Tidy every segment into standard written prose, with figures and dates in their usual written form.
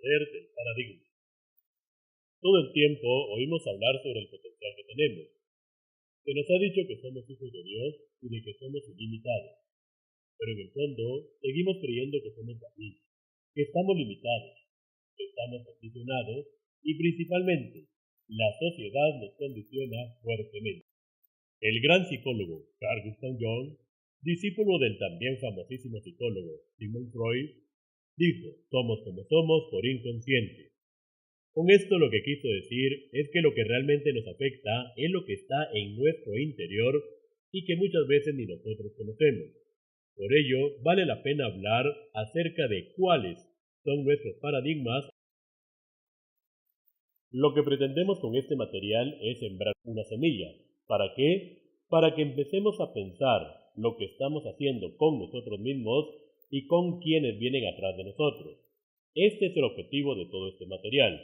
poder del paradigma. Todo el tiempo oímos hablar sobre el potencial que tenemos. Se nos ha dicho que somos hijos de Dios y de que somos ilimitados. Pero en el fondo, seguimos creyendo que somos así, que estamos limitados, que estamos condicionados y principalmente, la sociedad nos condiciona fuertemente. El gran psicólogo Carl Gustav Jung, discípulo del también famosísimo psicólogo Sigmund Freud, dijo: somos como somos por inconsciente. Con esto lo que quiso decir es que lo que realmente nos afecta es lo que está en nuestro interior y que muchas veces ni nosotros conocemos. Por ello, vale la pena hablar acerca de cuáles son nuestros paradigmas. Lo que pretendemos con este material es sembrar una semilla. ¿Para qué? Para que empecemos a pensar lo que estamos haciendo con nosotros mismos y con quienes vienen atrás de nosotros. Este es el objetivo de todo este material.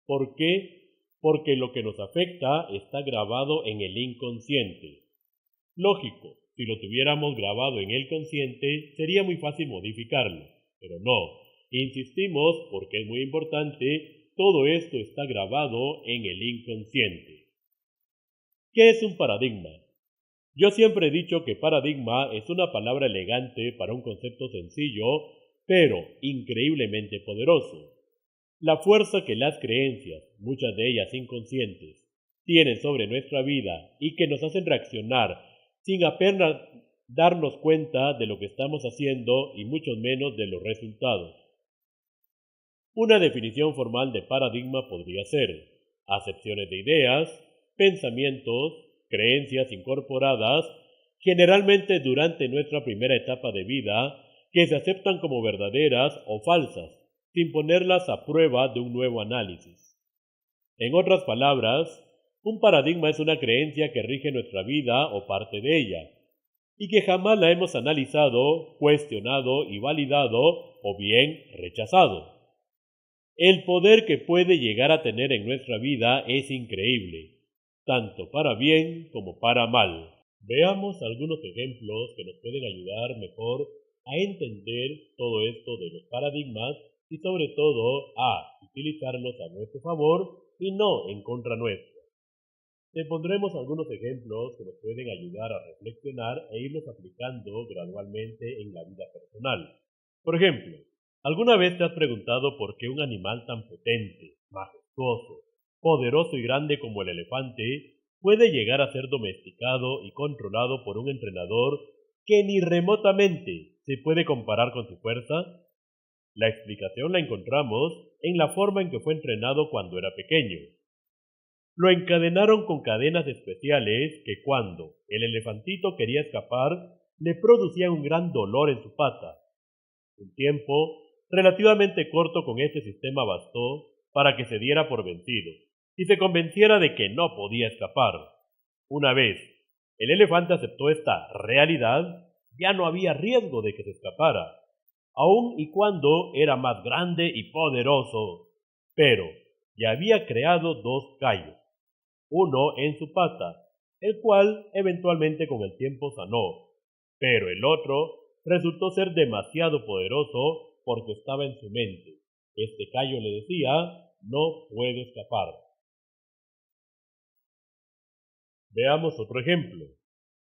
¿Por qué? Porque lo que nos afecta está grabado en el inconsciente. Lógico, si lo tuviéramos grabado en el consciente, sería muy fácil modificarlo, pero no. Insistimos, porque es muy importante, todo esto está grabado en el inconsciente. ¿Qué es un paradigma? Yo siempre he dicho que paradigma es una palabra elegante para un concepto sencillo, pero increíblemente poderoso. La fuerza que las creencias, muchas de ellas inconscientes, tienen sobre nuestra vida y que nos hacen reaccionar sin apenas darnos cuenta de lo que estamos haciendo y mucho menos de los resultados. Una definición formal de paradigma podría ser acepciones de ideas, pensamientos, creencias incorporadas, generalmente durante nuestra primera etapa de vida, que se aceptan como verdaderas o falsas, sin ponerlas a prueba de un nuevo análisis. En otras palabras, un paradigma es una creencia que rige nuestra vida o parte de ella, y que jamás la hemos analizado, cuestionado y validado, o bien rechazado. El poder que puede llegar a tener en nuestra vida es increíble, tanto para bien como para mal. Veamos algunos ejemplos que nos pueden ayudar mejor a entender todo esto de los paradigmas y sobre todo a utilizarlos a nuestro favor y no en contra nuestra. Te pondremos algunos ejemplos que nos pueden ayudar a reflexionar e irlos aplicando gradualmente en la vida personal. Por ejemplo, ¿alguna vez te has preguntado por qué un animal tan potente, majestuoso, poderoso y grande como el elefante puede llegar a ser domesticado y controlado por un entrenador que ni remotamente se puede comparar con su fuerza? La explicación la encontramos en la forma en que fue entrenado cuando era pequeño. Lo encadenaron con cadenas especiales que cuando el elefantito quería escapar, le producían un gran dolor en su pata. Un tiempo relativamente corto con este sistema bastó para que se diera por vencido y se convenciera de que no podía escapar. Una vez el elefante aceptó esta realidad, ya no había riesgo de que se escapara, aun y cuando era más grande y poderoso. Pero ya había creado dos callos, uno en su pata, el cual eventualmente con el tiempo sanó, pero el otro resultó ser demasiado poderoso porque estaba en su mente. Este callo le decía: no puedo escapar. Veamos otro ejemplo.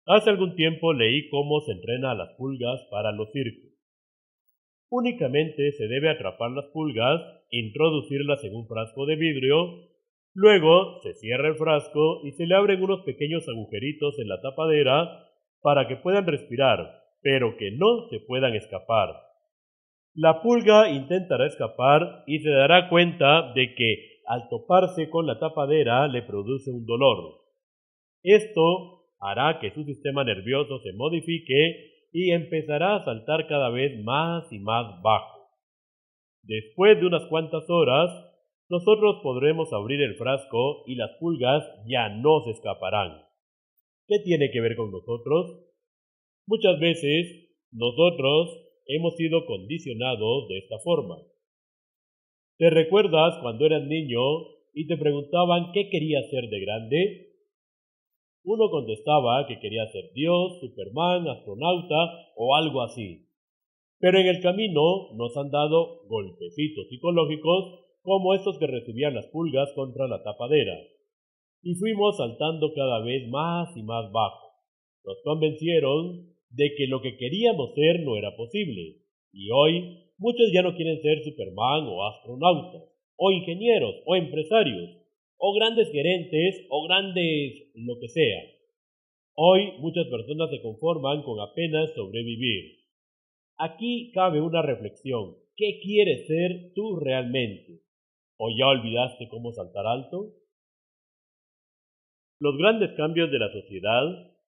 Hace algún tiempo leí cómo se entrena a las pulgas para los circos. Únicamente se debe atrapar las pulgas, introducirlas en un frasco de vidrio, luego se cierra el frasco y se le abren unos pequeños agujeritos en la tapadera para que puedan respirar, pero que no se puedan escapar. La pulga intentará escapar y se dará cuenta de que al toparse con la tapadera le produce un dolor. Esto hará que su sistema nervioso se modifique y empezará a saltar cada vez más y más bajo. Después de unas cuantas horas, nosotros podremos abrir el frasco y las pulgas ya no se escaparán. ¿Qué tiene que ver con nosotros? Muchas veces, nosotros hemos sido condicionados de esta forma. ¿Te recuerdas cuando eras niño y te preguntaban qué querías ser de grande? Uno contestaba que quería ser Dios, Superman, astronauta o algo así. Pero en el camino nos han dado golpecitos psicológicos como estos que recibían las pulgas contra la tapadera, y fuimos saltando cada vez más y más bajo. Nos convencieron de que lo que queríamos ser no era posible, y hoy muchos ya no quieren ser Superman o astronautas, o ingenieros, o empresarios, o grandes gerentes, o grandes lo que sea. Hoy muchas personas se conforman con apenas sobrevivir. Aquí cabe una reflexión. ¿Qué quieres ser tú realmente? ¿O ya olvidaste cómo saltar alto? Los grandes cambios de la sociedad,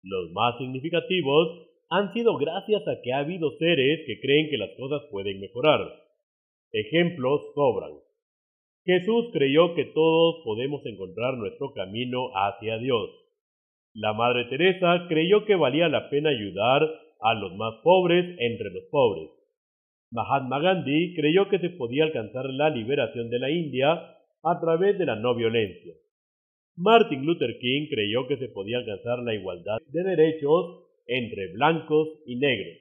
los más significativos, han sido gracias a que ha habido seres que creen que las cosas pueden mejorar. Ejemplos sobran. Jesús creyó que todos podemos encontrar nuestro camino hacia Dios. La Madre Teresa creyó que valía la pena ayudar a los más pobres entre los pobres. Mahatma Gandhi creyó que se podía alcanzar la liberación de la India a través de la no violencia. Martin Luther King creyó que se podía alcanzar la igualdad de derechos entre blancos y negros.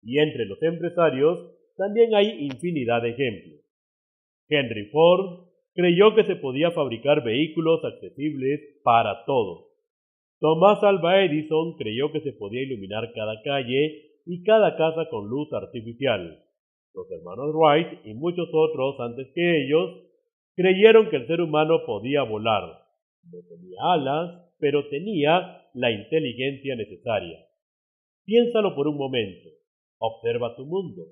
Y entre los empresarios también hay infinidad de ejemplos. Henry Ford creyó que se podía fabricar vehículos accesibles para todos. Thomas Alva Edison creyó que se podía iluminar cada calle y cada casa con luz artificial. Los hermanos Wright y muchos otros antes que ellos creyeron que el ser humano podía volar. No tenía alas, pero tenía la inteligencia necesaria. Piénsalo por un momento. Observa tu mundo.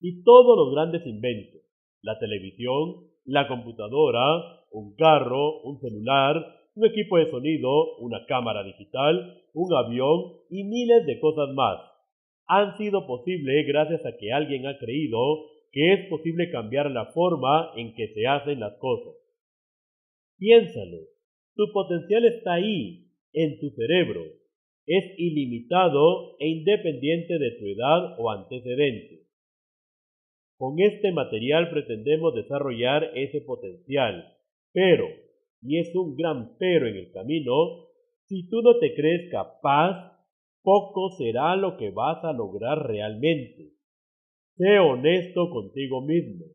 Y todos los grandes inventos, la televisión, la computadora, un carro, un celular, un equipo de sonido, una cámara digital, un avión y miles de cosas más, han sido posibles gracias a que alguien ha creído que es posible cambiar la forma en que se hacen las cosas. Piénsalo, tu potencial está ahí, en tu cerebro. Es ilimitado e independiente de tu edad o antecedentes. Con este material pretendemos desarrollar ese potencial, pero, y es un gran pero en el camino, si tú no te crees capaz, poco será lo que vas a lograr realmente. Sé honesto contigo mismo.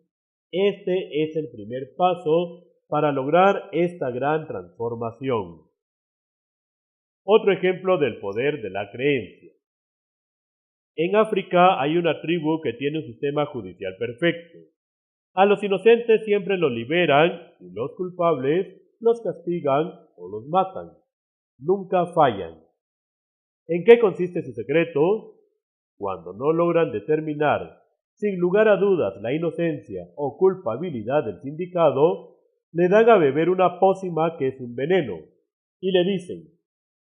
Este es el primer paso para lograr esta gran transformación. Otro ejemplo del poder de la creencia. En África hay una tribu que tiene un sistema judicial perfecto. A los inocentes siempre los liberan y los culpables los castigan o los matan. Nunca fallan. ¿En qué consiste su secreto? Cuando no logran determinar, sin lugar a dudas, la inocencia o culpabilidad del sindicado, le dan a beber una pócima que es un veneno y le dicen: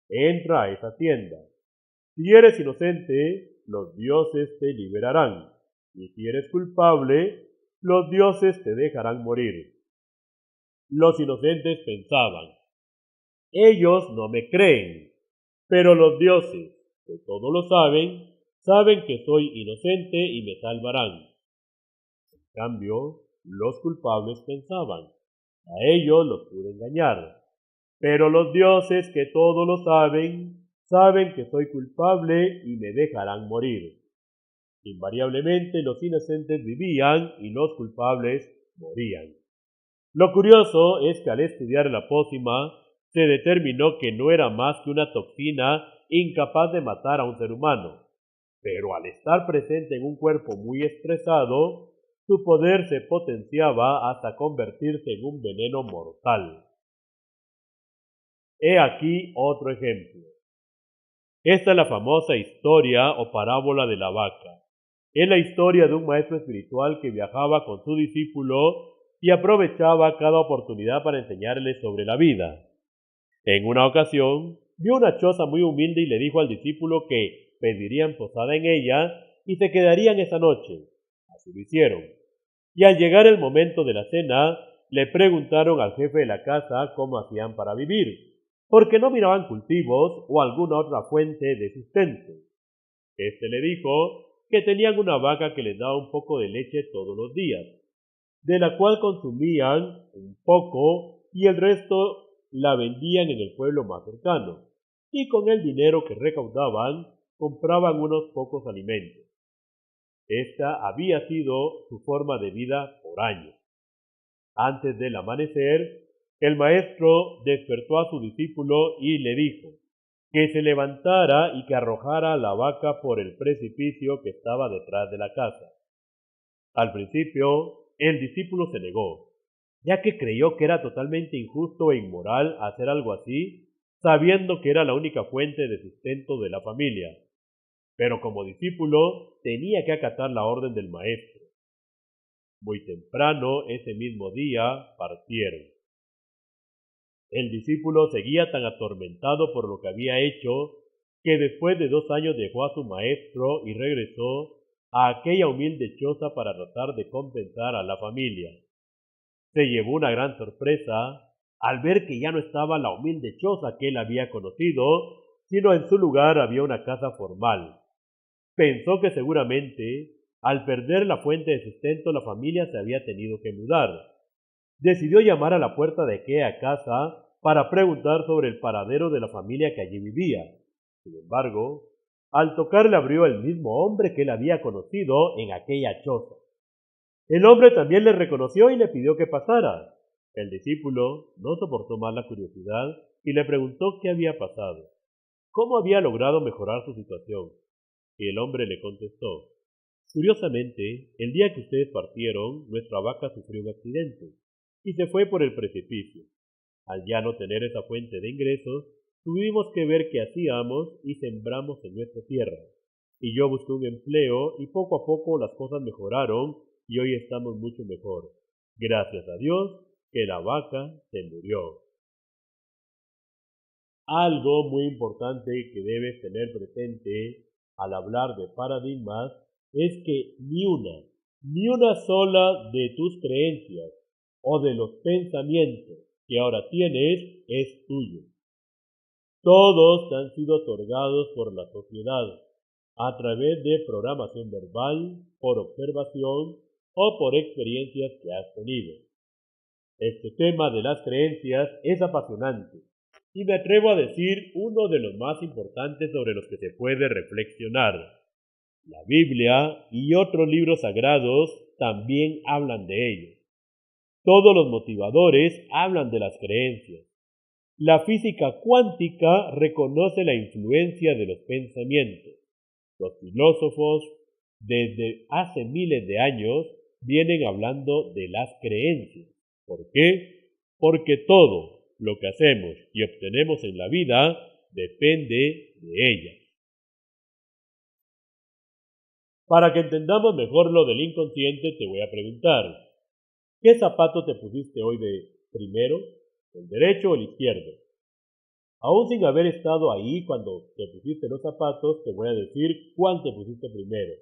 entra a esa tienda. Si eres inocente, los dioses te liberarán, y si eres culpable, los dioses te dejarán morir. Los inocentes pensaban: ellos no me creen, pero los dioses, que todo lo saben, saben que soy inocente y me salvarán. En cambio, los culpables pensaban: a ellos los pude engañar, pero los dioses, que todo lo saben, saben que soy culpable y me dejarán morir. Invariablemente los inocentes vivían y los culpables morían. Lo curioso es que al estudiar la pócima, se determinó que no era más que una toxina incapaz de matar a un ser humano, pero al estar presente en un cuerpo muy estresado, su poder se potenciaba hasta convertirse en un veneno mortal. He aquí otro ejemplo. Esta es la famosa historia o parábola de la vaca. Es la historia de un maestro espiritual que viajaba con su discípulo y aprovechaba cada oportunidad para enseñarle sobre la vida. En una ocasión, vio una choza muy humilde y le dijo al discípulo que pedirían posada en ella y se quedarían esa noche. Así lo hicieron. Y al llegar el momento de la cena, le preguntaron al jefe de la casa cómo hacían para vivir, porque no miraban cultivos o alguna otra fuente de sustento. Este le dijo que tenían una vaca que les daba un poco de leche todos los días, de la cual consumían un poco y el resto la vendían en el pueblo más cercano, y con el dinero que recaudaban compraban unos pocos alimentos. Esta había sido su forma de vida por años. Antes del amanecer, el maestro despertó a su discípulo y le dijo que se levantara y que arrojara la vaca por el precipicio que estaba detrás de la casa. Al principio, el discípulo se negó, ya que creyó que era totalmente injusto e inmoral hacer algo así, sabiendo que era la única fuente de sustento de la familia. Pero como discípulo, tenía que acatar la orden del maestro. Muy temprano, ese mismo día, partieron. El discípulo seguía tan atormentado por lo que había hecho, que después de 2 años dejó a su maestro y regresó a aquella humilde choza para tratar de compensar a la familia. Se llevó una gran sorpresa al ver que ya no estaba la humilde choza que él había conocido, sino en su lugar había una casa formal. Pensó que seguramente, al perder la fuente de sustento, la familia se había tenido que mudar. Decidió llamar a la puerta de aquella casa para preguntar sobre el paradero de la familia que allí vivía. Sin embargo, al tocar le abrió el mismo hombre que él había conocido en aquella choza. El hombre también le reconoció y le pidió que pasara. El discípulo no soportó más la curiosidad y le preguntó qué había pasado, cómo había logrado mejorar su situación. Y el hombre le contestó: curiosamente, el día que ustedes partieron, nuestra vaca sufrió un accidente y se fue por el precipicio. Al ya no tener esa fuente de ingresos, tuvimos que ver qué hacíamos y sembramos en nuestra tierra. Y yo busqué un empleo y poco a poco las cosas mejoraron y hoy estamos mucho mejor. Gracias a Dios que la vaca se murió. Algo muy importante que debes tener presente al hablar de paradigmas es que ni una sola de tus creencias o de los pensamientos que ahora tienes es tuyo. Todos han sido otorgados por la sociedad a través de programación verbal, por observación o por experiencias que has tenido. Este tema de las creencias es apasionante y me atrevo a decir uno de los más importantes sobre los que se puede reflexionar. La Biblia y otros libros sagrados también hablan de ello. Todos los motivadores hablan de las creencias. La física cuántica reconoce la influencia de los pensamientos. Los filósofos, desde hace miles de años, vienen hablando de las creencias. ¿Por qué? Porque todo lo que hacemos y obtenemos en la vida depende de ellas. Para que entendamos mejor lo del inconsciente, te voy a preguntar: ¿qué zapato te pusiste hoy de primero, el derecho o el izquierdo? Aún sin haber estado ahí cuando te pusiste los zapatos, te voy a decir cuál te pusiste primero.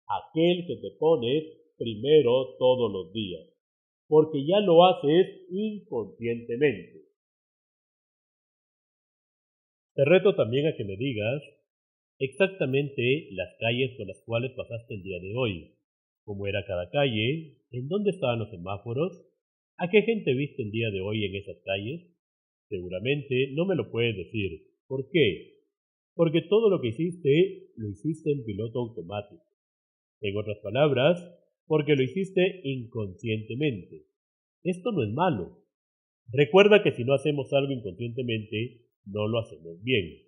Aquel que te pones primero todos los días, porque ya lo haces inconscientemente. Te reto también a que me digas exactamente las calles por las cuales pasaste el día de hoy. ¿Cómo era cada calle? ¿En dónde estaban los semáforos? ¿A qué gente viste el día de hoy en esas calles? Seguramente no me lo puedes decir. ¿Por qué? Porque todo lo que hiciste, lo hiciste en piloto automático. En otras palabras, porque lo hiciste inconscientemente. Esto no es malo. Recuerda que si no hacemos algo inconscientemente, no lo hacemos bien.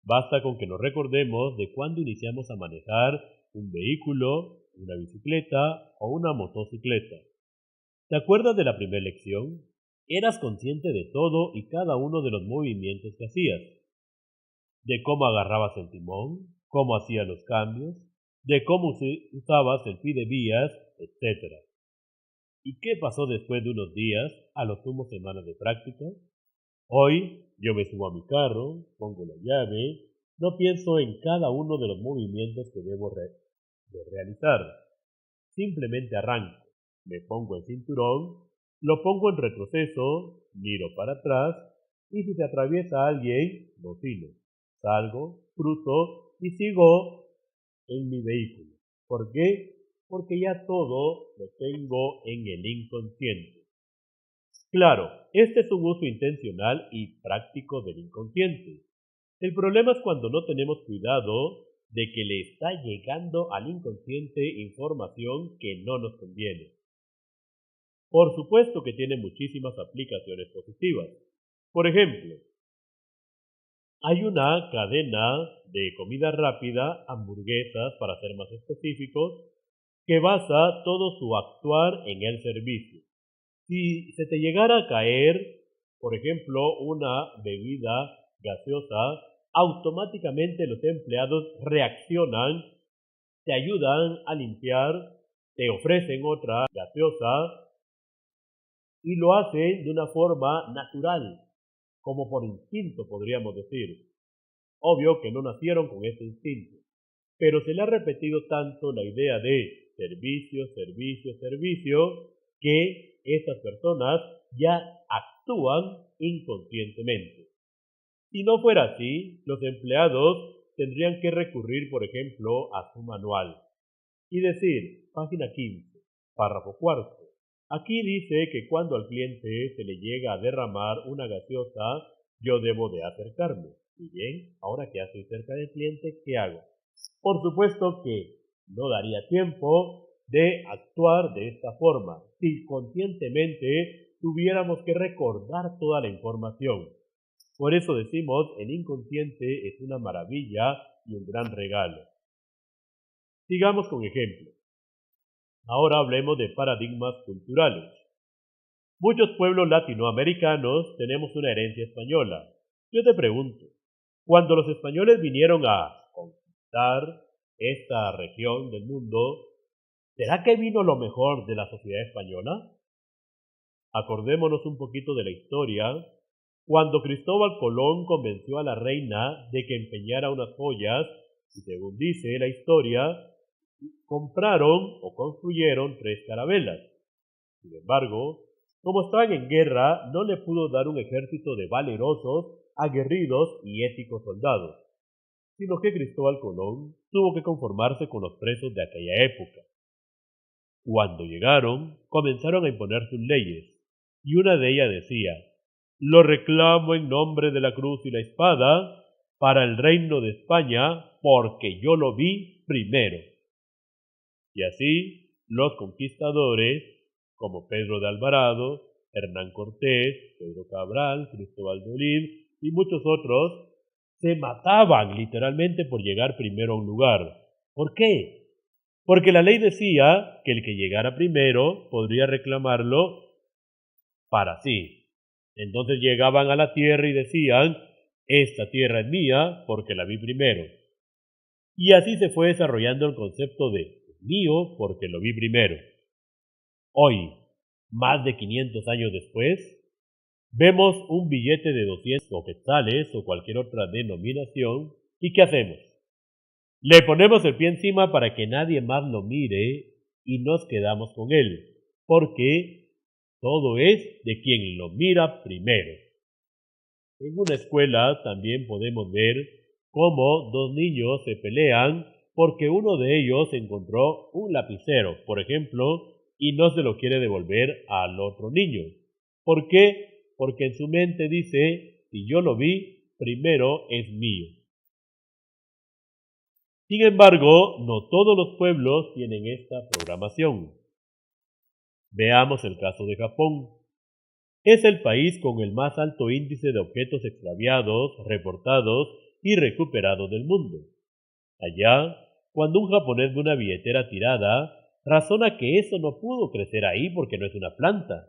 Basta con que nos recordemos de cuándo iniciamos a manejar un vehículo, una bicicleta o una motocicleta. ¿Te acuerdas de la primera lección? Eras consciente de todo y cada uno de los movimientos que hacías, de cómo agarrabas el timón, cómo hacías los cambios, de cómo usabas el vías, etc. ¿Y qué pasó después de unos días, a lo sumo semanas de práctica? Hoy yo me subo a mi carro, pongo la llave, no pienso en cada uno de los movimientos que debo de realizar. Simplemente arranco, me pongo el cinturón, lo pongo en retroceso, miro para atrás y si se atraviesa alguien, bocino. Salgo, cruzo y sigo en mi vehículo. ¿Por qué? Porque ya todo lo tengo en el inconsciente. Claro, este es un uso intencional y práctico del inconsciente. El problema es cuando no tenemos cuidado de que le está llegando al inconsciente información que no nos conviene. Por supuesto que tiene muchísimas aplicaciones positivas. Por ejemplo, hay una cadena de comida rápida, hamburguesas para ser más específicos, que basa todo su actuar en el servicio. Si se te llegara a caer, por ejemplo, una bebida gaseosa, automáticamente los empleados reaccionan, te ayudan a limpiar, te ofrecen otra gaseosa y lo hacen de una forma natural, como por instinto podríamos decir. Obvio que no nacieron con ese instinto, pero se le ha repetido tanto la idea de servicio, servicio, servicio, que estas personas ya actúan inconscientemente. Si no fuera así, los empleados tendrían que recurrir, por ejemplo, a su manual y decir, página 15, párrafo cuarto. Aquí dice que cuando al cliente se le llega a derramar una gaseosa, yo debo de acercarme. Y bien, ahora que estoy cerca del cliente, ¿qué hago? Por supuesto que no daría tiempo de actuar de esta forma si conscientemente tuviéramos que recordar toda la información. Por eso decimos, el inconsciente es una maravilla y un gran regalo. Sigamos con ejemplos. Ahora hablemos de paradigmas culturales. Muchos pueblos latinoamericanos tenemos una herencia española. Yo te pregunto, cuando los españoles vinieron a conquistar esta región del mundo, ¿será que vino lo mejor de la sociedad española? Acordémonos un poquito de la historia. Cuando Cristóbal Colón convenció a la reina de que empeñara unas joyas, y según dice la historia, compraron o construyeron 3 carabelas. Sin embargo, como estaban en guerra, no le pudo dar un ejército de valerosos, aguerridos y éticos soldados, sino que Cristóbal Colón tuvo que conformarse con los presos de aquella época. Cuando llegaron, comenzaron a imponer sus leyes, y una de ellas decía, lo reclamo en nombre de la cruz y la espada para el reino de España, porque yo lo vi primero. Y así, los conquistadores, como Pedro de Alvarado, Hernán Cortés, Pedro Cabral, Cristóbal de Olid y muchos otros, se mataban literalmente por llegar primero a un lugar. ¿Por qué? Porque la ley decía que el que llegara primero podría reclamarlo para sí. Entonces llegaban a la tierra y decían, esta tierra es mía porque la vi primero. Y así se fue desarrollando el concepto de mío porque lo vi primero. Hoy, más de 500 años después, vemos un billete de 200 o quetzales o cualquier otra denominación, ¿y qué hacemos? Le ponemos el pie encima para que nadie más lo mire y nos quedamos con él, porque todo es de quien lo mira primero. En una escuela también podemos ver cómo 2 niños se pelean porque uno de ellos encontró un lapicero, por ejemplo, y no se lo quiere devolver al otro niño. ¿Por qué? Porque en su mente dice, si yo lo vi, primero es mío. Sin embargo, no todos los pueblos tienen esta programación. Veamos el caso de Japón. Es el país con el más alto índice de objetos extraviados, reportados y recuperados del mundo. Allá, cuando un japonés ve una billetera tirada, razona que eso no pudo crecer ahí porque no es una planta.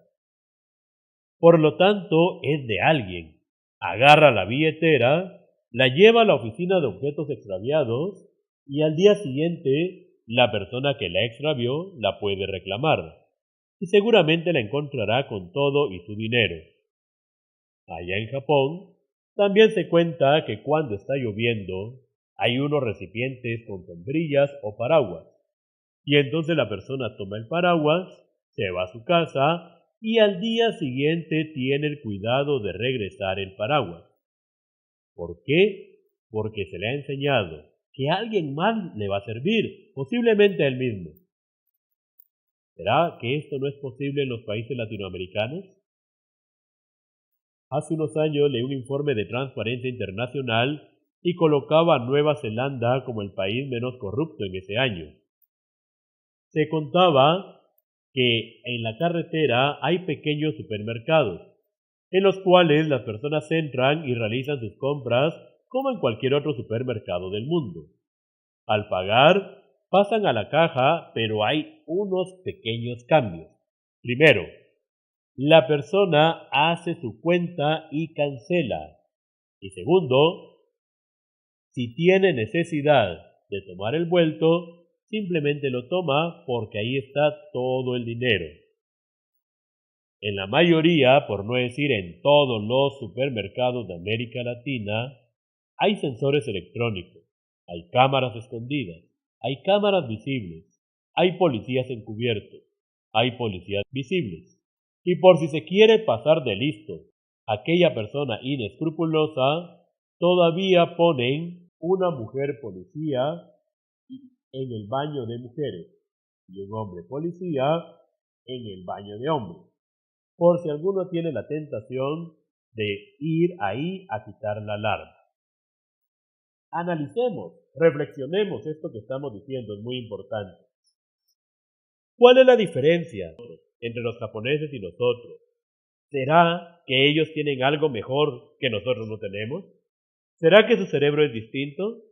Por lo tanto, es de alguien. Agarra la billetera, la lleva a la oficina de objetos extraviados y al día siguiente, la persona que la extravió la puede reclamar. Y seguramente la encontrará con todo y su dinero. Allá en Japón, también se cuenta que cuando está lloviendo, hay unos recipientes con sombrillas o paraguas. Y entonces la persona toma el paraguas, se va a su casa y al día siguiente tiene el cuidado de regresar el paraguas. ¿Por qué? Porque se le ha enseñado que a alguien más le va a servir, posiblemente a él mismo. ¿Será que esto no es posible en los países latinoamericanos? Hace unos años leí un informe de Transparencia Internacional y colocaba a Nueva Zelanda como el país menos corrupto en ese año. Se contaba que en la carretera hay pequeños supermercados, en los cuales las personas entran y realizan sus compras como en cualquier otro supermercado del mundo. Al pagar, pasan a la caja, pero hay unos pequeños cambios. Primero, la persona hace su cuenta y cancela. Y segundo, si tiene necesidad de tomar el vuelto, simplemente lo toma porque ahí está todo el dinero. En la mayoría, por no decir en todos los supermercados de América Latina, hay sensores electrónicos, hay cámaras escondidas, hay cámaras visibles, hay policías encubiertos, hay policías visibles. Y por si se quiere pasar de listo, aquella persona inescrupulosa, todavía ponen una mujer policía en el baño de mujeres y un hombre policía en el baño de hombres, por si alguno tiene la tentación de ir ahí a quitar la alarma. Analicemos, reflexionemos esto que estamos diciendo, es muy importante. ¿Cuál es la diferencia entre los japoneses y nosotros? ¿Será que ellos tienen algo mejor que nosotros no tenemos? ¿Será que su cerebro es distinto?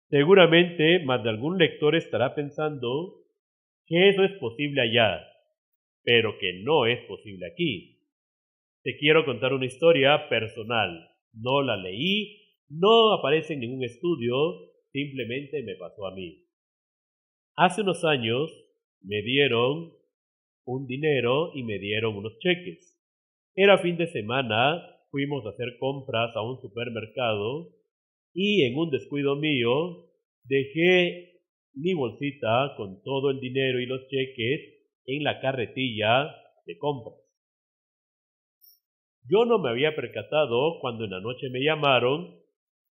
Seguramente más de algún lector estará pensando que eso es posible allá, pero que no es posible aquí. Te quiero contar una historia personal. No la leí, no aparece en ningún estudio, simplemente me pasó a mí. Hace unos años me dieron un dinero y me dieron unos cheques. Era fin de semana, fuimos a hacer compras a un supermercado y en un descuido mío dejé mi bolsita con todo el dinero y los cheques en la carretilla de compras. Yo no me había percatado cuando en la noche me llamaron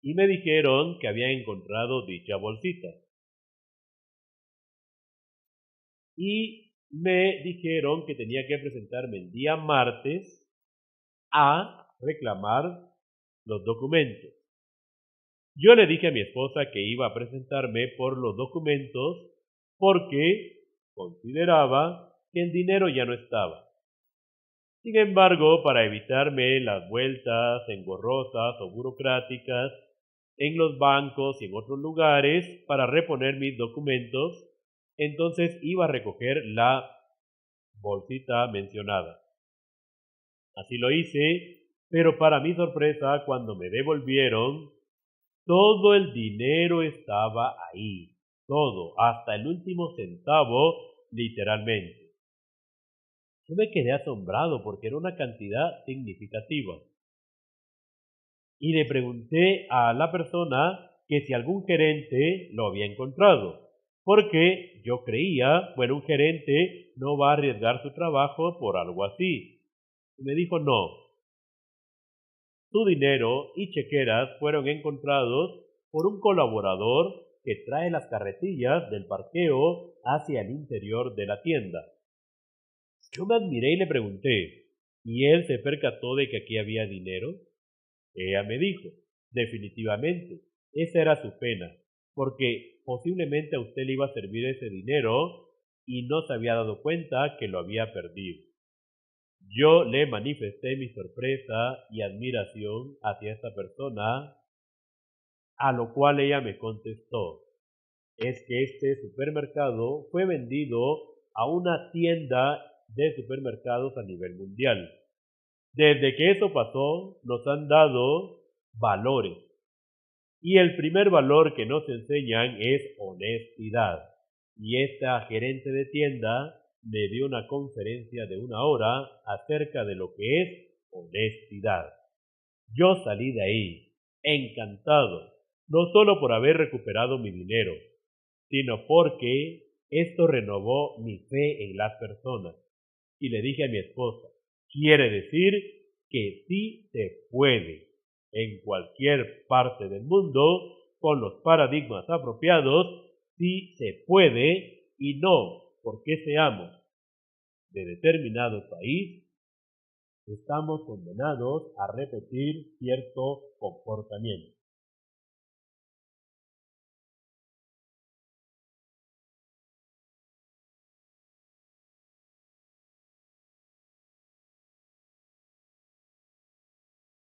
y me dijeron que habían encontrado dicha bolsita. Y me dijeron que tenía que presentarme el día martes a reclamar los documentos. Yo le dije a mi esposa que iba a presentarme por los documentos porque consideraba que el dinero ya no estaba. Sin embargo, para evitarme las vueltas engorrosas o burocráticas en los bancos y en otros lugares para reponer mis documentos, entonces iba a recoger la bolsita mencionada. Así lo hice, pero para mi sorpresa, cuando me devolvieron, todo el dinero estaba ahí, todo, hasta el último centavo, literalmente. Yo me quedé asombrado porque era una cantidad significativa. Y le pregunté a la persona que si algún gerente lo había encontrado, porque yo creía, bueno, un gerente no va a arriesgar su trabajo por algo así. Y me dijo no. Su dinero y chequeras fueron encontrados por un colaborador que trae las carretillas del parqueo hacia el interior de la tienda. Yo me admiré y le pregunté, ¿y él se percató de que aquí había dinero? Ella me dijo, definitivamente, esa era su pena, porque posiblemente a usted le iba a servir ese dinero y no se había dado cuenta que lo había perdido. Yo le manifesté mi sorpresa y admiración hacia esta persona, a lo cual ella me contestó, es que este supermercado fue vendido a una tienda de supermercados a nivel mundial. Desde que eso pasó, nos han dado valores. Y el primer valor que nos enseñan es honestidad. Y esta gerente de tienda me dio una conferencia de 1 hora acerca de lo que es honestidad. Yo salí de ahí encantado, no solo por haber recuperado mi dinero, sino porque esto renovó mi fe en las personas. Y le dije a mi esposa, quiere decir que sí se puede en cualquier parte del mundo, con los paradigmas apropiados, sí se puede y no porque seamos de determinado país, estamos condenados a repetir cierto comportamiento.